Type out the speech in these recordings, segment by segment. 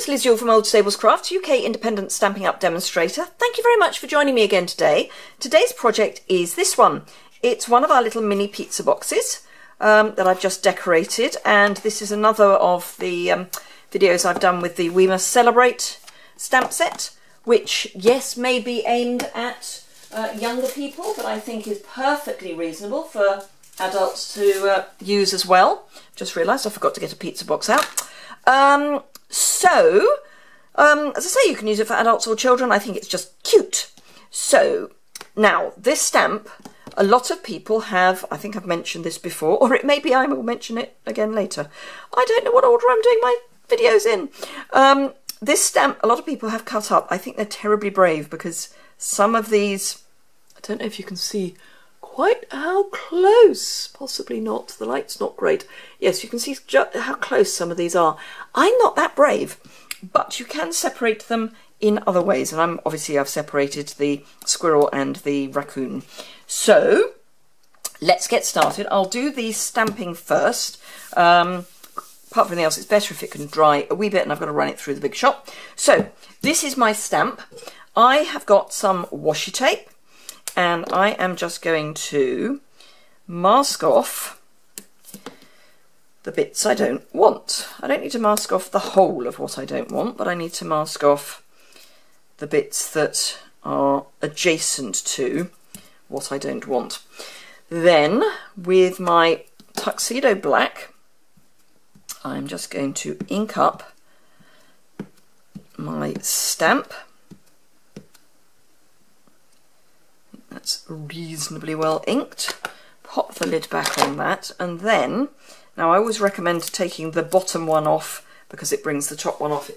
it's Liz Yuille from Old Stables Crafts, UK independent Stampin' Up demonstrator. Thank you very much for joining me again today. Today's project is this one. It's one of our little mini pizza boxes that I've just decorated, and this is another of the videos I've done with the We Must Celebrate stamp set, which, yes, may be aimed at younger people, but I think is perfectly reasonable for adults to use as well. Just realised I forgot to get a pizza box out. As I say, you can use it for adults or children. I think it's just cute. So, now, this stamp, a lot of people have, I think I've mentioned this before, or it may be I will mention it again later. I don't know what order I'm doing my videos in. This stamp, a lot of people have cut up. I think they're terribly brave because some of these, I don't know if you can see quite how close, possibly not, the light's not great. Yes, you can see how close some of these are. I'm not that brave, but you can separate them in other ways, and I've separated the squirrel and the raccoon. So let's get started. I'll do the stamping first. Apart from anything else, it's better if it can dry a wee bit, and I've got to run it through the big shop. So this is my stamp. I have got some washi tape, and I am just going to mask off the bits I don't want. I don't need to mask off the whole of what I don't want, but I need to mask off the bits that are adjacent to what I don't want. Then, with my tuxedo black, I'm just going to ink up my stamp. That's reasonably well inked. Pop the lid back on that, and then, now I always recommend taking the bottom one off because it brings the top one off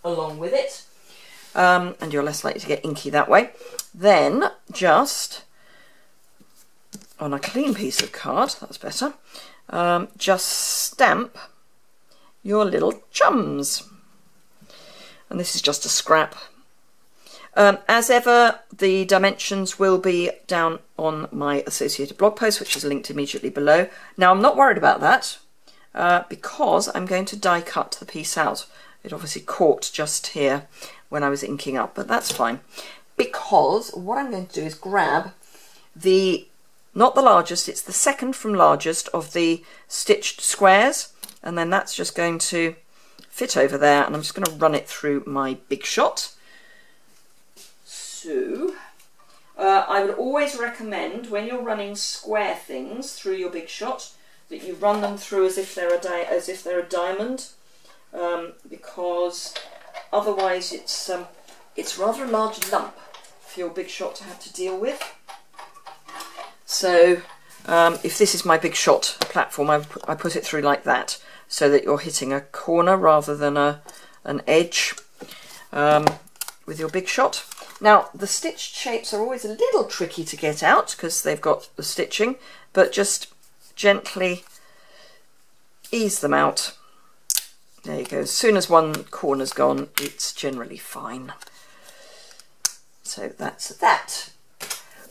along with it, and you're less likely to get inky that way. Then, just on a clean piece of card, that's better, just stamp your little chums. And this is just a scrap. As ever, the dimensions will be down on my associated blog post, which is linked immediately below. Now, I'm not worried about that because I'm going to die cut the piece out. It obviously caught just here when I was inking up, but that's fine. Because what I'm going to do is grab not the largest, it's the second from largest of the stitched squares, and then that's just going to fit over there, and I'm just going to run it through my Big Shot. So, I would always recommend when you're running square things through your Big Shot that you run them through as if they're a diamond, because otherwise it's rather a large lump for your Big Shot to have to deal with. So, if this is my Big Shot platform, I put it through like that so that you're hitting a corner rather than an edge with your Big Shot. Now, the stitched shapes are always a little tricky to get out because they've got the stitching, but just gently ease them out. There you go. As soon as one corner's gone, it's generally fine. So that's that.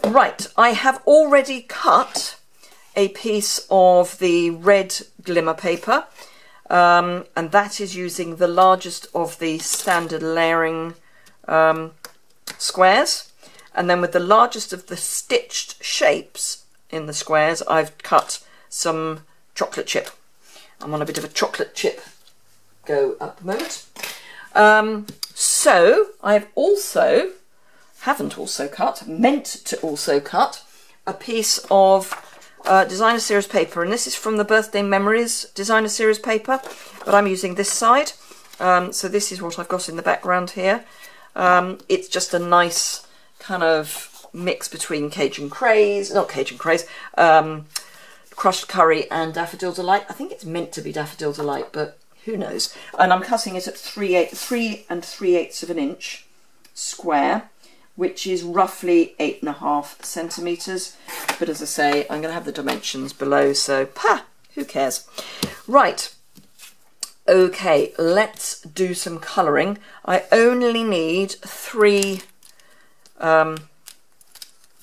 Right, I have already cut a piece of the red glimmer paper, and that is using the largest of the standard layering squares, and then with the largest of the stitched shapes in the squares I've cut some chocolate chip. I'm on a bit of a chocolate chip go at the moment. So I've meant to also cut a piece of designer series paper, and this is from the Birthday Memories designer series paper, but I'm using this side. So this is what I've got in the background here. It's just a nice kind of mix between crushed curry and Daffodil Delight. I think it's meant to be Daffodil Delight, but who knows. And I'm cutting it at 3 3/8 of an inch square, which is roughly 8.5 centimetres. But as I say, I'm going to have the dimensions below, so who cares? Right. Okay, let's do some colouring. I only need 3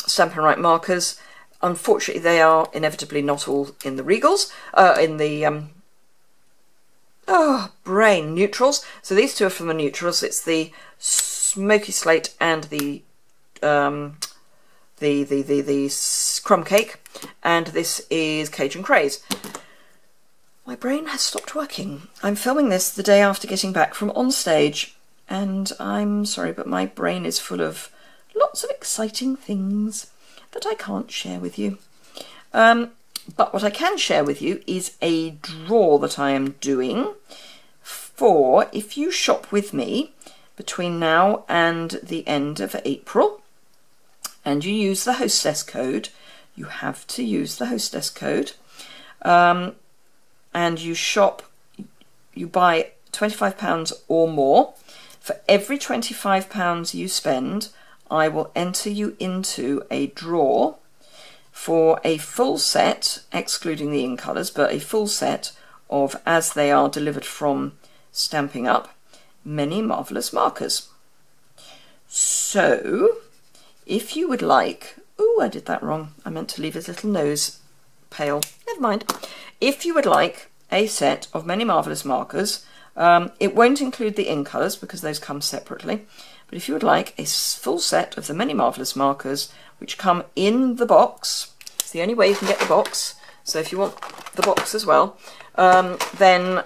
Stampin' Up markers. Unfortunately, they are inevitably not all in the Regals, Oh, brain. Neutrals. So these two are from the neutrals. It's the Smoky Slate and the crumb cake, and this is Cajun Craze. My brain has stopped working. I'm filming this the day after getting back from on stage, and I'm sorry, but my brain is full of lots of exciting things that I can't share with you. But what I can share with you is a draw that I am doing for if you shop with me between now and the end of April, and you use the hostess code. You have to use the hostess code. And you shop, you buy £25 or more. For every £25 you spend, I will enter you into a draw for a full set, excluding the in colours, but a full set of As They Are delivered from Stampin' Up, Many Marvellous Markers. So, if you would like, oh, I did that wrong. I meant to leave his little nose pale. Never mind. If you would like a set of Many Marvellous Markers, it won't include the in colours because those come separately. But if you would like a full set of the Many Marvellous Markers, which come in the box, it's the only way you can get the box. So if you want the box as well, then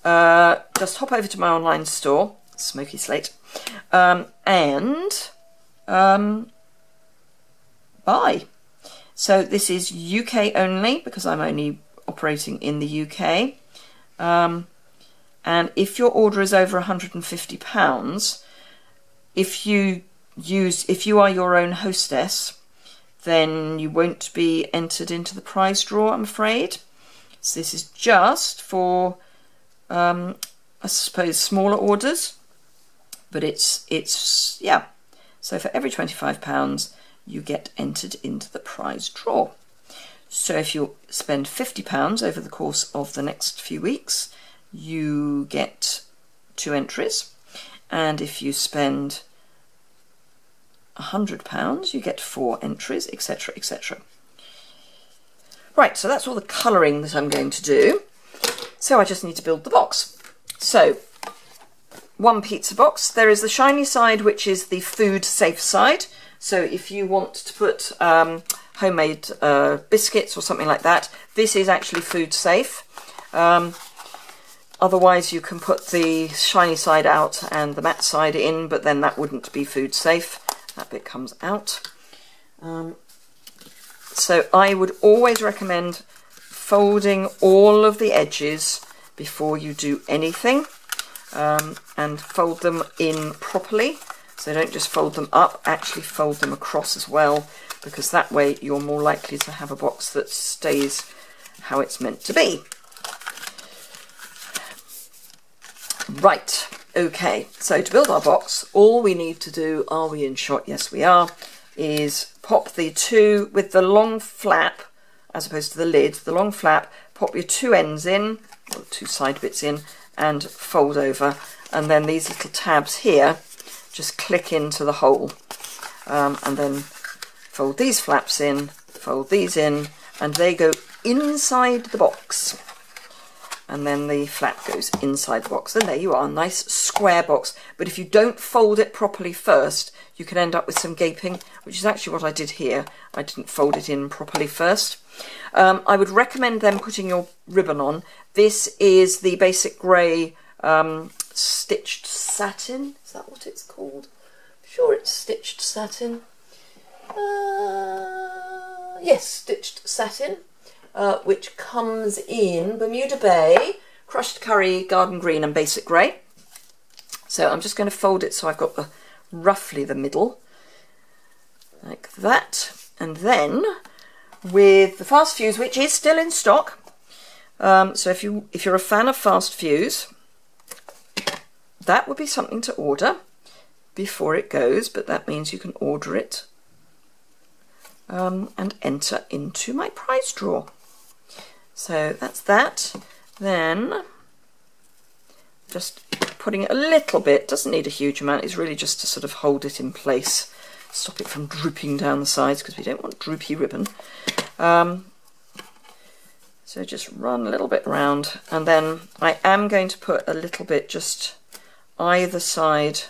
just hop over to my online store, Smoky Slate, and buy. So this is UK only because I'm only operating in the UK. And if your order is over £150, if you are your own hostess, then you won't be entered into the prize draw, I'm afraid. So this is just for, I suppose, smaller orders, but it's yeah. So for every £25, you get entered into the prize draw. So if you spend £50 over the course of the next few weeks, you get 2 entries. And if you spend £100, you get 4 entries, etc., etc. Right, so that's all the colouring that I'm going to do. So I just need to build the box. So, 1 pizza box. There is the shiny side, which is the food safe side. So if you want to put homemade biscuits or something like that, this is actually food safe. Otherwise you can put the shiny side out and the matte side in, but then that wouldn't be food safe. That bit comes out. So I would always recommend folding all of the edges before you do anything, and fold them in properly. So don't just fold them up, actually fold them across as well, because that way you're more likely to have a box that stays how it's meant to be. Right, okay, so to build our box, all we need to do, are we in shot? Yes, we are, is pop the 2 with the long flap, as opposed to the lid, the long flap, pop your 2 ends in, or 2 side bits in, and fold over. And then these little tabs here just click into the hole, and then fold these flaps in, fold these in, and they go inside the box. And then the flap goes inside the box, and there you are, nice square box. But if you don't fold it properly first, you can end up with some gaping, which is actually what I did here. I didn't fold it in properly first. I would recommend then putting your ribbon on. This is the basic grey stitched satin. Is that what it's called? I'm sure it's stitched satin. Yes, stitched satin. Which comes in Bermuda Bay, crushed curry, garden green and basic grey. So I'm just going to fold it so I've got roughly the middle, like that. And then with the fast fuse, which is still in stock, so if you're a fan of fast fuse, that would be something to order before it goes, but that means you can order it and enter into my prize draw. So that's that. Then just putting it a little bit, doesn't need a huge amount, it's really just to sort of hold it in place, stop it from drooping down the sides, because we don't want droopy ribbon. So just run a little bit round, and then I am going to put a little bit just either side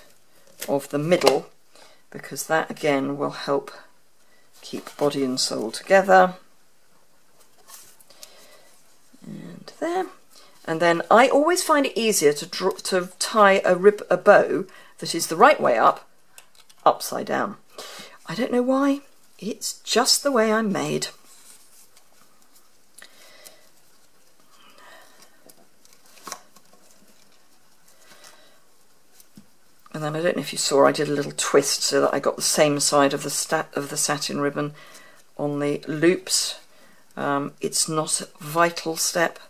of the middle, because that again will help keep body and soul together. And there. And then I always find it easier to tie a bow that is the right way up, upside down. I don't know why, it's just the way I'm made. And then I don't know if you saw, I did a little twist so that I got the same side of the satin ribbon on the loops. It's not a vital step,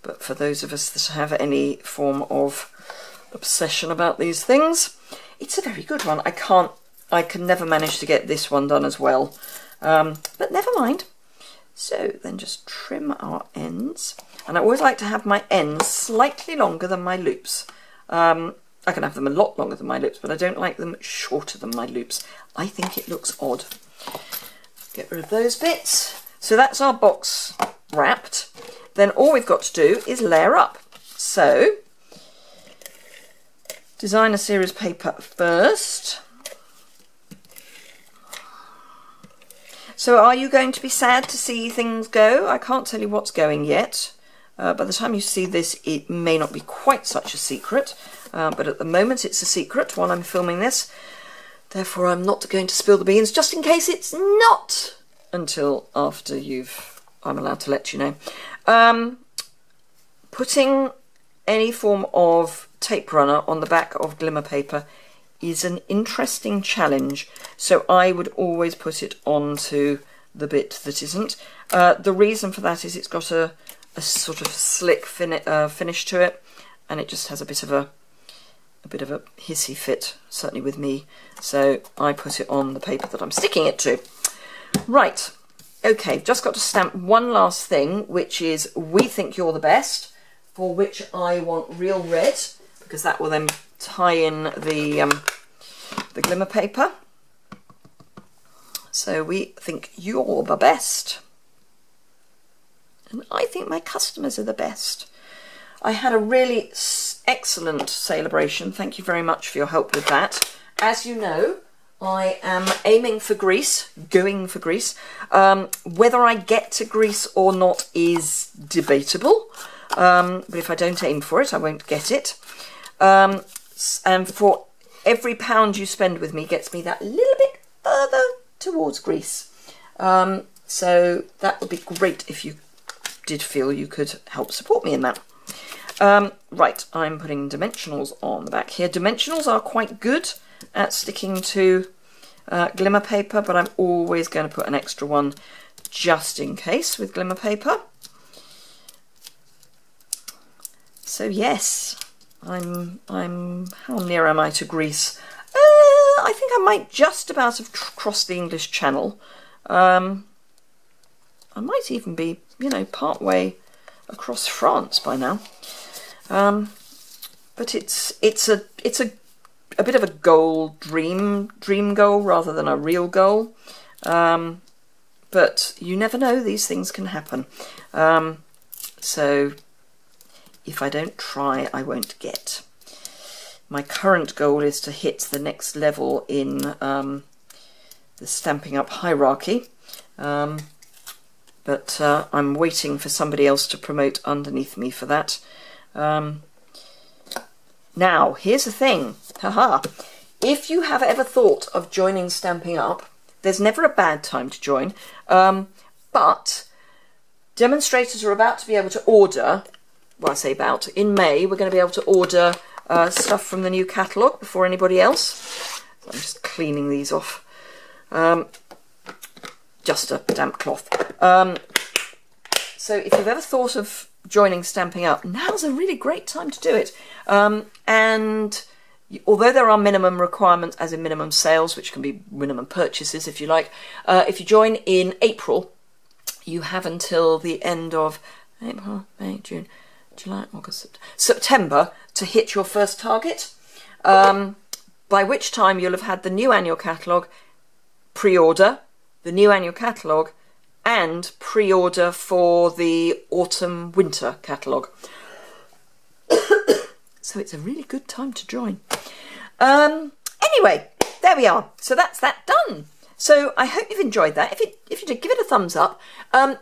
but for those of us that have any form of obsession about these things, it's a very good one. I can never manage to get this one done as well, but never mind. So then just trim our ends, and I always like to have my ends slightly longer than my loops. I can have them a lot longer than my loops, but I don't like them shorter than my loops. I think it looks odd. Get rid of those bits. So that's our box wrapped. Then all we've got to do is layer up. So, designer series paper first. So are you going to be sad to see things go? I can't tell you what's going yet. By the time you see this, it may not be quite such a secret. But at the moment it's a secret while I'm filming this. Therefore I'm not going to spill the beans, just in case it's not until after I'm allowed to let you know. Putting any form of tape runner on the back of glimmer paper is an interesting challenge. So I would always put it onto the bit that isn't. The reason for that is it's got a sort of slick finish to it, and it just has a bit of a hissy fit, certainly with me, so I put it on the paper that I'm sticking it to. Right, okay, just got to stamp one last thing, which is "We Think You're the Best," for which I want real red, because that will then tie in the glimmer paper. So we think you're the best, and I think my customers are the best. I had a really excellent celebration. Thank you very much for your help with that. As you know, I am aiming for Greece, going for Greece. Whether I get to Greece or not is debatable. But if I don't aim for it, I won't get it. And for every pound you spend with me gets me that little bit further towards Greece. So that would be great if you did feel you could help support me in that. Right, I'm putting dimensionals on the back here. Dimensionals are quite good at sticking to glimmer paper, but I'm always going to put an extra one just in case with glimmer paper. So yes, how near am I to Greece? I think I might just about have crossed the English Channel. I might even be, you know, part way across France by now. But it's a bit of a goal, dream goal rather than a real goal. But you never know, these things can happen. So if I don't try, I won't get. My current goal is to hit the next level in the Stampin' Up hierarchy. But I'm waiting for somebody else to promote underneath me for that. Now, here's the thing. Haha. If you have ever thought of joining Stampin' Up, there's never a bad time to join. But demonstrators are about to be able to order, well, I say about, in May, we're going to be able to order stuff from the new catalogue before anybody else. So I'm just cleaning these off. Just a damp cloth. So if you've ever thought of joining Stampin' Up, now's a really great time to do it. And although there are minimum requirements, as in minimum sales, which can be minimum purchases if you like, if you join in April, you have until the end of April, May, June, July, August, September to hit your first target, by which time you'll have had the new annual catalogue, pre-order, the new annual catalogue, and pre-order for the autumn-winter catalogue. So it's a really good time to join. Anyway, there we are. So that's that done. So I hope you've enjoyed that. If you did, give it a thumbs up.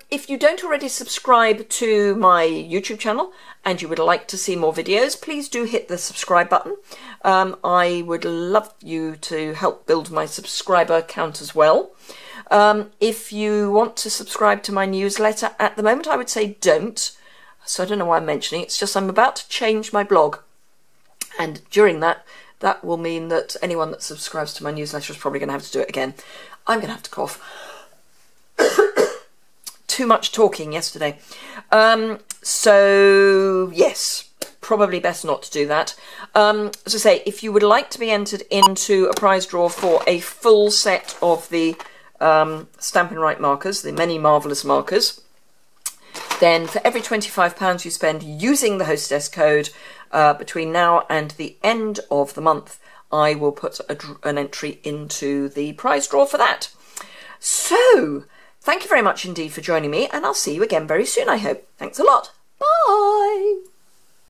If you don't already subscribe to my YouTube channel and you would like to see more videos, please do hit the subscribe button. I would love you to help build my subscriber count as well. If you want to subscribe to my newsletter at the moment, I would say don't. So I don't know why I'm mentioning it. It's just I'm about to change my blog. And during that will mean that anyone that subscribes to my newsletter is probably going to have to do it again. I'm going to have to cough. Too much talking yesterday. So, yes, probably best not to do that. As I say, if you would like to be entered into a prize draw for a full set of the Stampin' Right markers, the many marvellous markers, then for every £25 you spend using the hostess code between now and the end of the month, I will put an entry into the prize draw for that. So, thank you very much indeed for joining me, and I'll see you again very soon, I hope. Thanks a lot. Bye!